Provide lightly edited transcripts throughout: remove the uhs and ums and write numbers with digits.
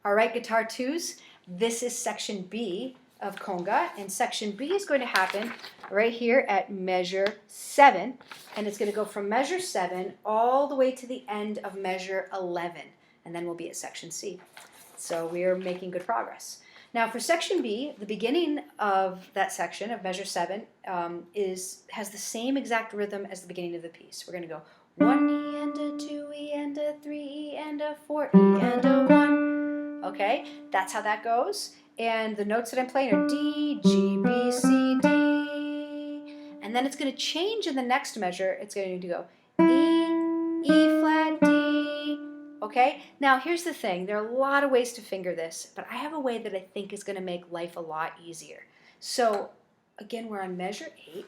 All right, guitar twos, this is section B of conga, and section B is going to happen right here at measure 7, and it's going to go from measure 7 all the way to the end of measure 11, and then we'll be at section C. So we are making good progress. Now for section B, the beginning of that section of measure 7 has the same exact rhythm as the beginning of the piece. We're going to go 1E and a 2E and a 3E and a 4E and a 1. Okay, that's how that goes. And the notes that I'm playing are D, G, B, C, D. And then it's going to change in the next measure. It's going to go E, E flat, D. Okay, now here's the thing. There are a lot of ways to finger this, but I have a way that I think is going to make life a lot easier. So again, we're on measure 8.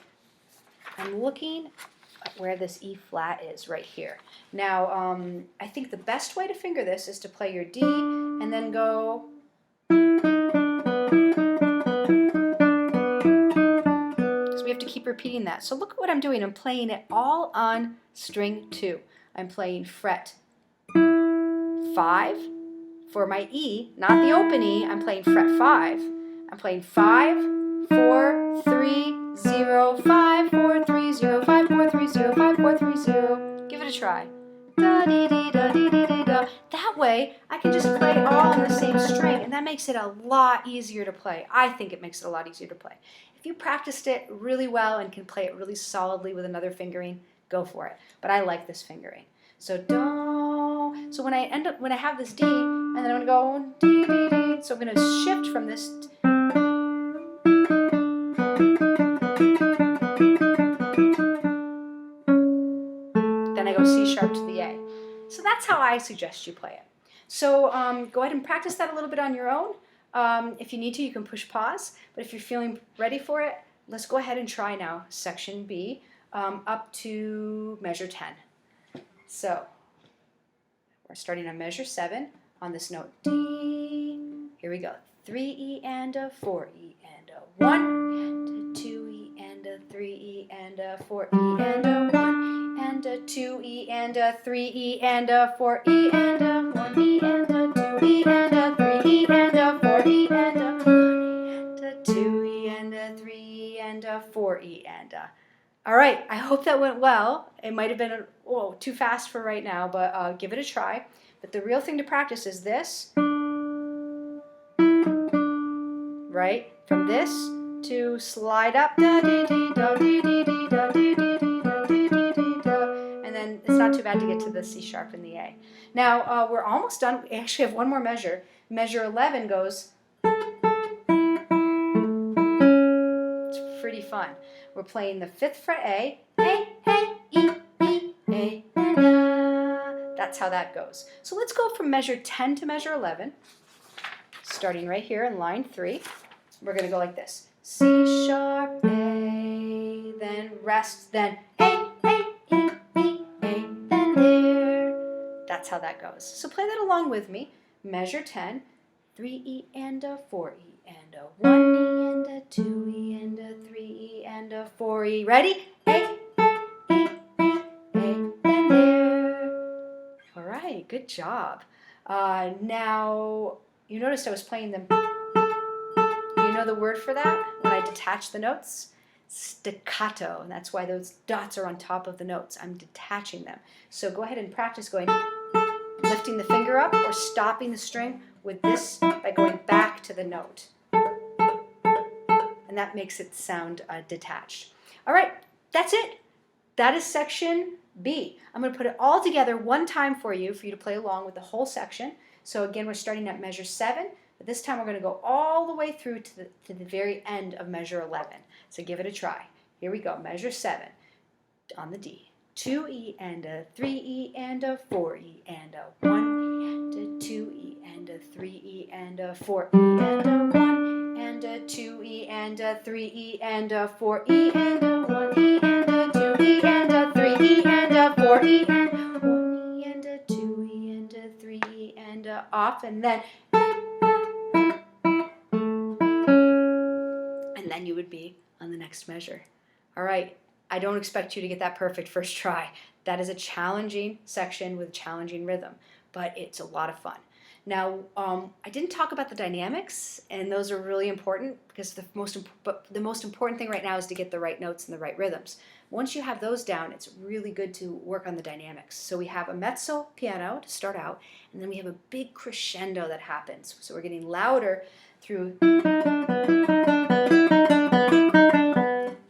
I'm looking at where this E flat is right here. Now, I think the best way to finger this is to play your D and then go. Because we have to keep repeating that. So look at what I'm doing. I'm playing it all on string 2. I'm playing fret 5 for my E, not the open E. I'm playing fret 5. I'm playing 5, 4, 3, 0, 5, 4, 3, 0, 5, 4, 3, 0, 5, 4, 3, 0. Give it a try. Da dee dee da dee dee dee da. That way, I can just play all on the same string, and that makes it a lot easier to play. I think it makes it a lot easier to play. If you practiced it really well and can play it really solidly with another fingering, go for it. But I like this fingering. So do. So when I have this D, and then I'm gonna go D D D. So I'm gonna shift from this. Then I go C sharp to the A. So that's how I suggest you play it. So go ahead and practice that a little bit on your own. If you need to, you can push pause. But if you're feeling ready for it, let's go ahead and try now section B up to measure 10. So we're starting on measure 7 on this note D. Here we go. 3E and a 4E and a 1 and a 2E and a 3E and a 4E and a 1 and a 2E and a 3E and a 4E and a 1E and a 2E and a 3E and a 4E and a 1 and a 2E and a 3E and a 4E and a. All right, I hope that went well. It might have been too fast for right now, but give it a try. But the real thing to practice is this, right? From this to slide up, da dee dee da dee dee dee da dee dee dee da dee dee dee da, and then it's not too bad to get to the C sharp and the A. Now we're almost done. We actually have one more measure. Measure 11 goes. It's pretty fun. We're playing the 5th fret A, E, E, A, and A. That's how that goes. So let's go from measure 10 to measure 11, starting right here in line 3. We're going to go like this. C sharp, A, then rest, then A, E, A, then there. That's how that goes. So play that along with me. Measure 10, 3E and a 4E and a 1E and a 2E and a 3E and a 4E. Ready? A, then there. All right, good job. Now, you noticed I was playing them. You know the word for that? When I detach the notes? Staccato. And that's why those dots are on top of the notes. I'm detaching them. So go ahead and practice going, lifting the finger up or stopping the string with this by going back to the note. And that makes it sound detached. All right, that's it. That is section B. I'm going to put it all together one time for you to play along with the whole section. So again, we're starting at measure 7, but this time we're going to go all the way through to the very end of measure 11. So give it a try. Here we go. Measure 7 on the D. 2E and a 3E and a 4E and a 1 and a 2E and a 3E and a 4E and a 1 and a 2E and a 3E and a 4E and a 1E and a 2E and a 3E and a 4E and a 1E and a 2E and a 3E and a off, and then you would be on the next measure. All right, I don't expect you to get that perfect first try. That is a challenging section with challenging rhythm, but it's a lot of fun. Now, I didn't talk about the dynamics, and those are really important because the most important thing right now is to get the right notes and the right rhythms. Once you have those down, it's really good to work on the dynamics. So we have a mezzo piano to start out, and then we have a big crescendo that happens. So we're getting louder through,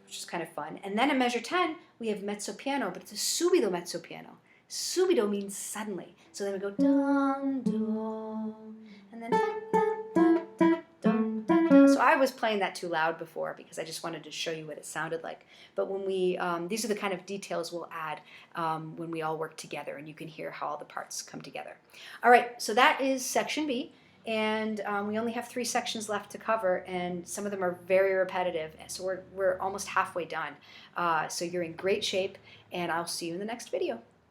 which is kind of fun. And then in measure 10, we have mezzo piano, but it's a subito mezzo piano. Subito means suddenly. So then we go dum dum, and then dun, dun, dun, dun, dun, dun. So I was playing that too loud before because I just wanted to show you what it sounded like. But when we, these are the kind of details we'll add when we all work together, and you can hear how all the parts come together. All right, so that is section B. And we only have 3 sections left to cover, and some of them are very repetitive. So we're almost halfway done. So you're in great shape, and I'll see you in the next video.